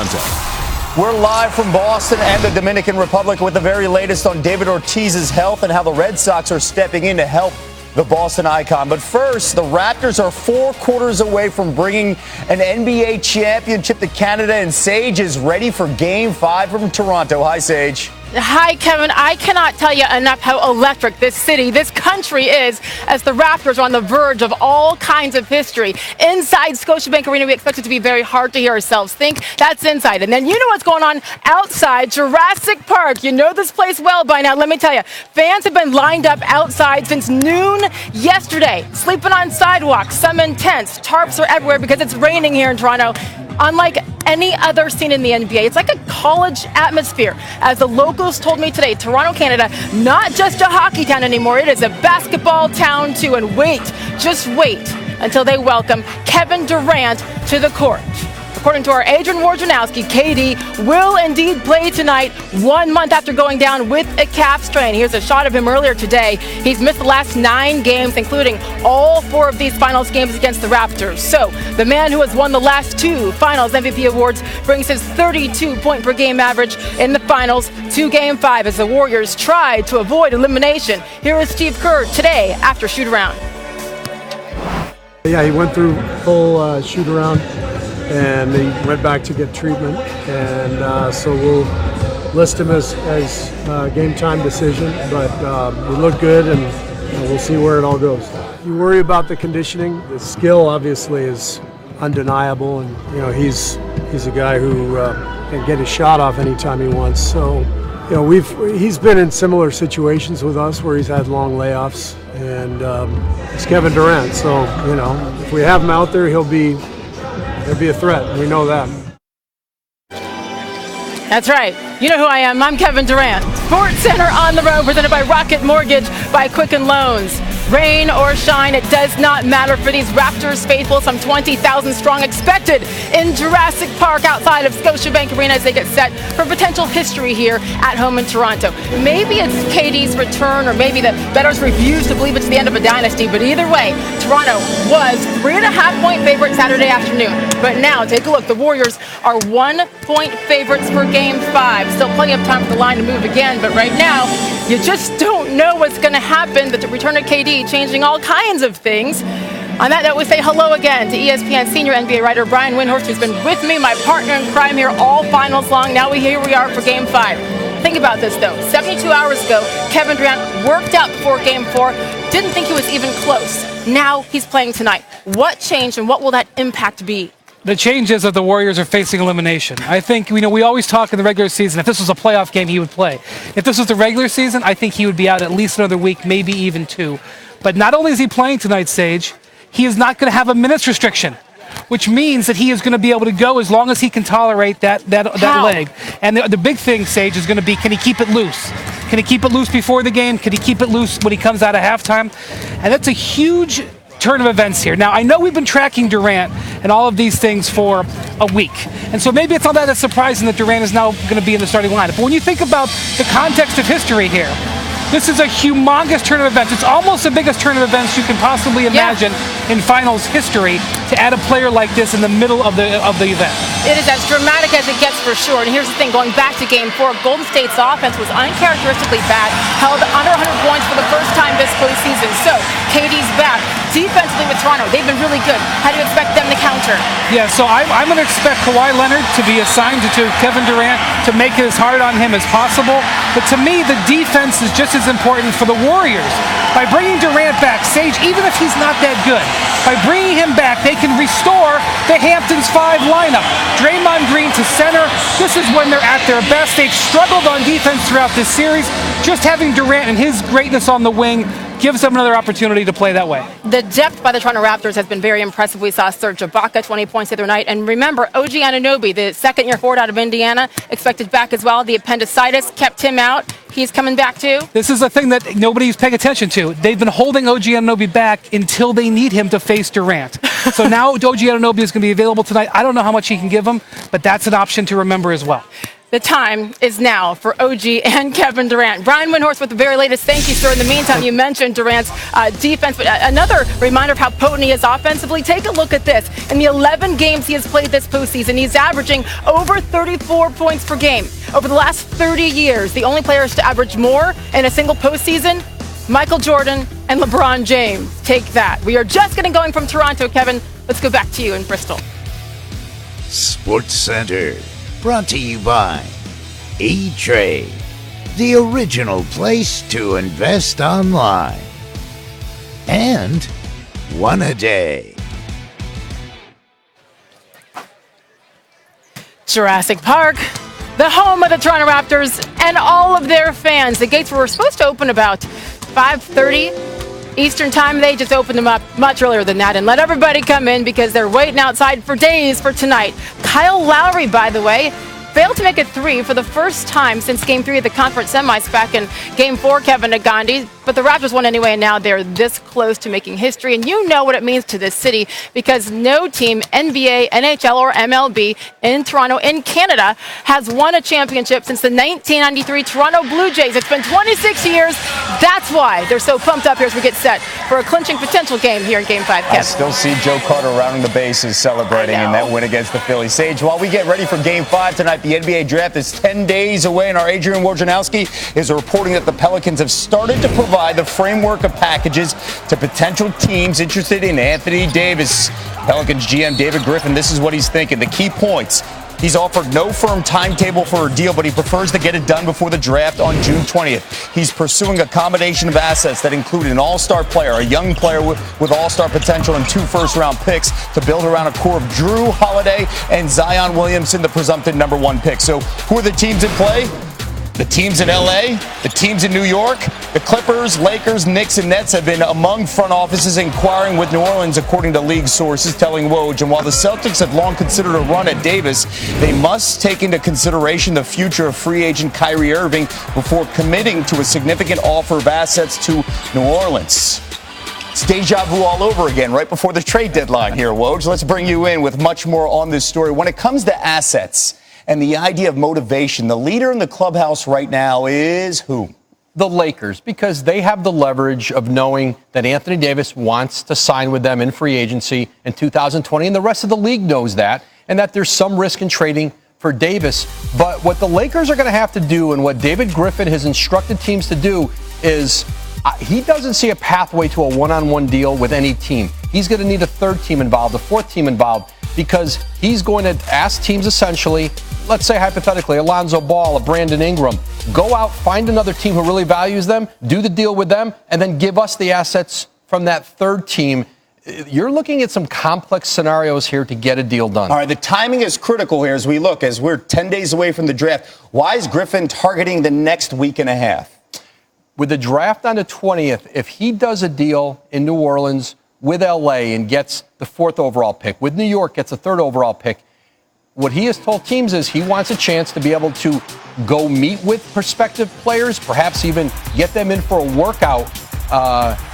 Toronto. We're live from Boston and the Dominican Republic with the very latest on David Ortiz's health and how the Red Sox are stepping in to help the Boston icon. But first, the Raptors are 4 quarters away from bringing an NBA championship to Canada, and Sage is ready for Game 5 from Toronto. Hi, Sage. Hi, Kevin. I cannot tell you enough how electric this city, this country is, as the Raptors are on the verge of all kinds of history. Inside Scotiabank Arena, we expect it to be very hard to hear ourselves think. That's inside. And then you know what's going on outside Jurassic Park. You know this place well by now. Let me tell you, fans have been lined up outside since noon yesterday, sleeping on sidewalks, some in tents. Tarps are everywhere because it's raining here in Toronto. Unlike any other scene in the NBA, it's like a college atmosphere. As the locals told me today, Toronto, Canada, not just a hockey town anymore, it is a basketball town too. And wait, just wait until they welcome Kevin Durant to the court. According to our Adrian Wojnarowski, KD will indeed play tonight, 1 month after going down with a calf strain. Here's a shot of him earlier today. He's missed the last 9 games, including all 4 of these finals games against the Raptors. So the man who has won the last 2 finals MVP awards brings his 32-point-per-game average in the finals to Game 5 as the Warriors try to avoid elimination. Here is Steve Kerr today after shoot-around. Yeah, he went through full shoot-around, and he went back to get treatment, and so we'll list him as game time decision, but we look good, and we'll see where it all goes. You worry about the conditioning. The skill obviously is undeniable, and he's a guy who can get his shot off anytime he wants. So he's been in similar situations with us where he's had long layoffs, and it's Kevin Durant. So if we have him out there, he'll be a threat. We know that. That's right. You know who I am. I'm Kevin Durant. Sports Center on the road, presented by Rocket Mortgage by Quicken Loans. Rain or shine, it does not matter for these Raptors faithful. Some 20,000 strong expected in Jurassic Park outside of Scotiabank Arena as they get set for potential history here at home in Toronto. Maybe it's KD's return, or maybe the bettors refuse to believe it's the end of a dynasty. But either way, Toronto was 3.5-point favorite Saturday afternoon. But now, take a look. The Warriors are 1-point favorites for Game 5. Still plenty of time for the line to move again, but right now, you just don't know what's going to happen. The return of KD changing all kinds of things. On that note, we say hello again to ESPN senior NBA writer Brian Windhorst, who's been with me, my partner in crime here all finals long. Now here we are for Game 5. Think about this, though. 72 hours ago, Kevin Durant worked out before Game 4. Didn't think he was even close. Now he's playing tonight. What changed, and what will that impact be? The change is that the Warriors are facing elimination. I think, we always talk in the regular season, if this was a playoff game, he would play. If this was the regular season, I think he would be out at least another week, maybe even 2. But not only is he playing tonight, Sage, he is not going to have a minutes restriction, which means that he is going to be able to go as long as he can tolerate that leg. And the big thing, Sage, is going to be, can he keep it loose? Can he keep it loose before the game? Can he keep it loose when he comes out of halftime? And that's a huge turn of events here. Now, I know we've been tracking Durant and all of these things for a week, and so maybe it's not that surprising that Durant is now going to be in the starting lineup. But when you think about the context of history here, this is a humongous turn of events. It's almost the biggest turn of events you can possibly imagine in finals history, to add a player like this in the middle of the event. It is as dramatic as it gets, for sure. And here's the thing, going back to Game 4, Golden State's offense was uncharacteristically bad, held under 100 points for the first time this postseason. So KD's back. Defensively with Toronto, they've been really good. How do you expect them to counter? Yeah, so I'm going to expect Kawhi Leonard to be assigned to Kevin Durant to make it as hard on him as possible. But to me, the defense is just as important for the Warriors. By bringing Durant back, Sage, even if he's not that good, by bringing him back, they can restore the Hamptons 5 lineup. Draymond Green to center. This is when they're at their best. They've struggled on defense throughout this series. Just having Durant and his greatness on the wing gives them another opportunity to play that way. The depth by the Toronto Raptors has been very impressive. We saw Serge Ibaka, 20 points the other night. And remember, OG Anunoby, the second-year forward out of Indiana, expected back as well. The appendicitis kept him out. He's coming back too. This is a thing that nobody's paying attention to. They've been holding OG Anunoby back until they need him to face Durant. So now OG Anunoby is going to be available tonight. I don't know how much he can give them, but that's an option to remember as well. The time is now for OG and Kevin Durant. Brian Windhorst with the very latest. Thank you, sir. In the meantime, you mentioned Durant's defense, but another reminder of how potent he is offensively. Take a look at this. In the 11 games he has played this postseason, he's averaging over 34 points per game. Over the last 30 years, the only players to average more in a single postseason, Michael Jordan and LeBron James. Take that. We are just getting going from Toronto, Kevin. Let's go back to you in Bristol. Sports Center. Brought to you by E-Trade, the original place to invest online. And one a day. Jurassic Park, the home of the Toronto Raptors and all of their fans. The gates were supposed to open about 5:30 Eastern time. They just opened them up much earlier than that and let everybody come in because they're waiting outside for days for tonight. Kyle Lowry, by the way, failed to make a three for the first time since Game 3 of the conference semis back in Game 4, Kevin Nagandi. But the Raptors won anyway, and now they're this close to making history. And you know what it means to this city because no team, NBA, NHL, or MLB in Toronto, in Canada, has won a championship since the 1993 Toronto Blue Jays. It's been 26 years. That's why they're so pumped up here as we get set for a clinching potential game here in Game 5, Kevin. I still see Joe Carter rounding the bases celebrating in that win against the Phillies. Sage, while we get ready for Game 5 tonight, the NBA draft is 10 days away, and our Adrian Wojnarowski is reporting that the Pelicans have started to provide the framework of packages to potential teams interested in Anthony Davis. Pelicans GM David Griffin, this is what he's thinking. The key points. He's offered no firm timetable for a deal, but he prefers to get it done before the draft on June 20th. He's pursuing a combination of assets that include an all-star player, a young player with all-star potential, and 2 first-round picks to build around a core of Drew Holiday and Zion Williamson, the presumptive #1 pick. So who are the teams in play? The teams in LA, the teams in New York, the Clippers, Lakers, Knicks, and Nets have been among front offices inquiring with New Orleans, according to league sources telling Woj. And while the Celtics have long considered a run at Davis, they must take into consideration the future of free agent Kyrie Irving before committing to a significant offer of assets to New Orleans. It's deja vu all over again right before the trade deadline here, Woj. Let's bring you in with much more on this story. When it comes to assets and the idea of motivation, the leader in the clubhouse right now is who? The Lakers, because they have the leverage of knowing that Anthony Davis wants to sign with them in free agency in 2020, and the rest of the league knows that, and that there's some risk in trading for Davis. But what the Lakers are going to have to do, and what David Griffin has instructed teams to do, is he doesn't see a pathway to a one-on-one deal with any team. He's going to need a third team involved, a fourth team involved, because he's going to ask teams essentially, let's say hypothetically, Alonzo Ball, a Brandon Ingram, go out, find another team who really values them, do the deal with them, and then give us the assets from that third team. You're looking at some complex scenarios here to get a deal done. All right, the timing is critical here as we're 10 days away from the draft. Why is Griffin targeting the next week and a half? With the draft on the 20th, if he does a deal in New Orleans with LA and gets the 4th overall pick, with New York gets a 3rd overall pick, what he has told teams is he wants a chance to be able to go meet with prospective players, perhaps even get them in for a workout.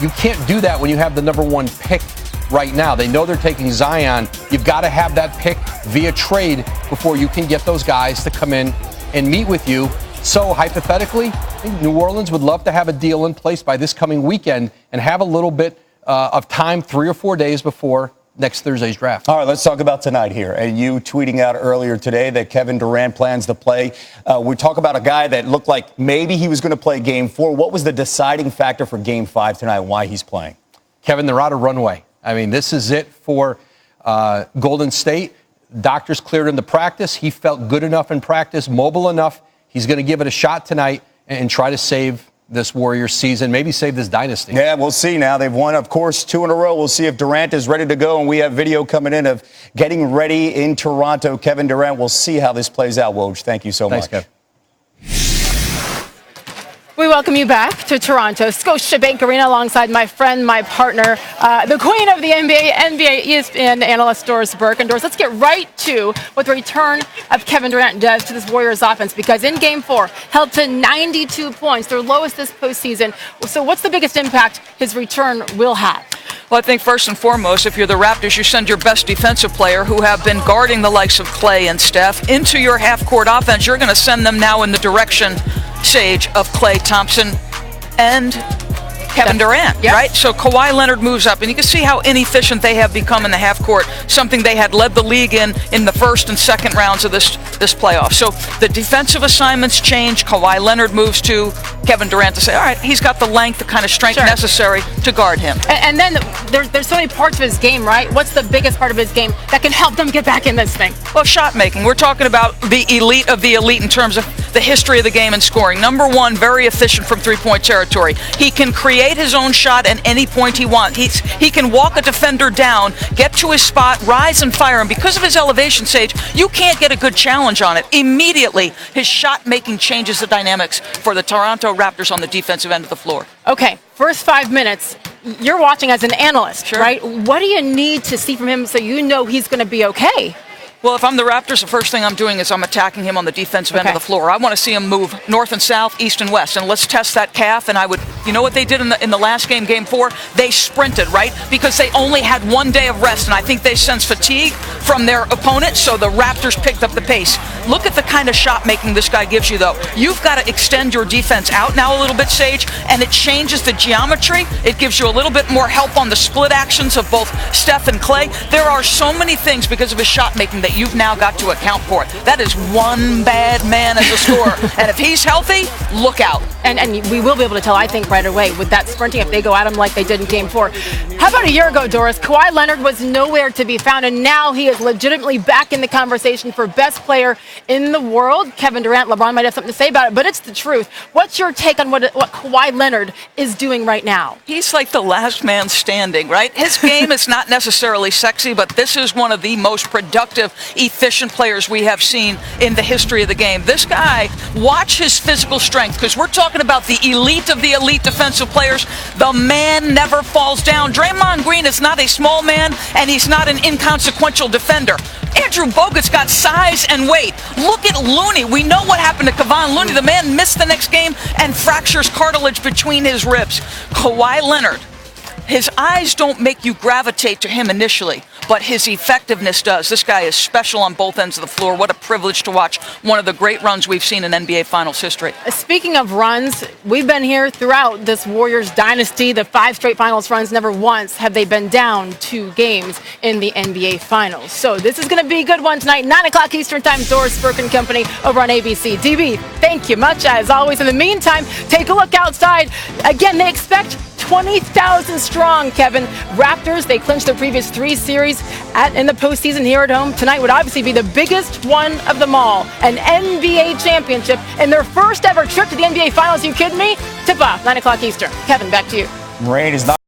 You can't do that when you have the #1 pick right now. They know they're taking Zion. You've got to have that pick via trade before you can get those guys to come in and meet with you. So hypothetically, I think New Orleans would love to have a deal in place by this coming weekend and have a little bit of time, 3 or 4 days before next Thursday's draft. All right, let's talk about tonight here. And you tweeting out earlier today that Kevin Durant plans to play. We talk about a guy that looked like maybe he was going to play Game 4. What was the deciding factor for Game 5 tonight and why he's playing? Kevin, they're out of runway. I mean, this is it for Golden State. Doctors cleared him to practice. He felt good enough in practice, mobile enough. He's going to give it a shot tonight and try to save this Warriors season, maybe save this dynasty. Yeah, we'll see now. They've won, of course, 2 in a row. We'll see if Durant is ready to go, and we have video coming in of getting ready in Toronto. Kevin Durant, we'll see how this plays out, Woj. Thank you so much. Thanks, Kev. We welcome you back to Toronto, Scotiabank Arena, alongside my friend, my partner, the queen of the NBA ESPN analyst, Doris Burke. And Doris, let's get right to what the return of Kevin Durant does to this Warriors offense, because in Game 4, held to 92 points, their lowest this postseason. So what's the biggest impact his return will have? Well, I think first and foremost, if you're the Raptors, you send your best defensive player, who have been guarding the likes of Clay and Steph, into your half-court offense. You're going to send them now in the direction, Sage, of Clay Thompson and Kevin Durant, right? So Kawhi Leonard moves up, and you can see how inefficient they have become in the half court, something they had led the league in the first and second rounds of this playoff. So the defensive assignments change. Kawhi Leonard moves to Kevin Durant to say, all right, he's got the length, the kind of strength necessary to guard him. And then there's so many parts of his game, right? What's the biggest part of his game that can help them get back in this thing? Well, shot making. We're talking about the elite of the elite in terms of the history of the game and scoring. Number one, very efficient from three-point territory. He can create his own shot at any point he wants. He can walk a defender down, get to his spot, rise and fire. And because of his elevation, Sage, you can't get a good challenge on it. Immediately, his shot making changes the dynamics for the Toronto Raptors on the defensive end of the floor. Okay, first 5 minutes, you're watching as an analyst, right? What do you need to see from him so you know he's going to be okay? Well, if I'm the Raptors, the first thing I'm doing is I'm attacking him on the defensive end of the floor. I want to see him move north and south, east and west, and let's test that calf. And you know what they did in the last game, Game 4? They sprinted, right? Because they only had 1 day of rest, and I think they sensed fatigue from their opponent, so the Raptors picked up the pace. Look at the kind of shot making this guy gives you, though. You've got to extend your defense out now a little bit, Sage, and it changes the geometry. It gives you a little bit more help on the split actions of both Steph and Clay. There are so many things because of his shot making that you've now got to account for it. That is one bad man as a scorer. And if he's healthy, look out. And we will be able to tell, I think, right away with that sprinting if they go at him like they did in Game 4. How about a year ago, Doris? Kawhi Leonard was nowhere to be found, and now he is legitimately back in the conversation for best player in the world. Kevin Durant, LeBron might have something to say about it, but it's the truth. What's your take on what Kawhi Leonard is doing right now? He's like the last man standing, right? His game is not necessarily sexy, but this is one of the most productive, efficient players we have seen in the history of the game. This guy, watch his physical strength, because we're talking about the elite of the elite defensive players. The man never falls down. Draymond Green is not a small man, and he's not an inconsequential defender. Andrew Bogut's got size and weight. Look at Looney. We know what happened to Kevon Looney. The man missed the next game and fractures cartilage between his ribs. Kawhi Leonard, his eyes don't make you gravitate to him initially, but his effectiveness does. This guy is special on both ends of the floor. What a privilege to watch one of the great runs we've seen in NBA Finals history. Speaking of runs, we've been here throughout this Warriors dynasty, the 5 straight Finals runs. Never once have they been down 2 games in the NBA Finals. So this is going to be a good one tonight, 9 o'clock Eastern Time, Doris Burke and Company over on ABC. DB, thank you much, as always. In the meantime, take a look outside. Again, they expect 20,000 strong, Kevin. Raptors, they clinched their previous 3 series in the postseason here at home. Tonight would obviously be the biggest one of them all, an NBA championship in their first ever trip to the NBA Finals. You kidding me? Tip off, 9 o'clock Eastern. Kevin, back to you. Rain is not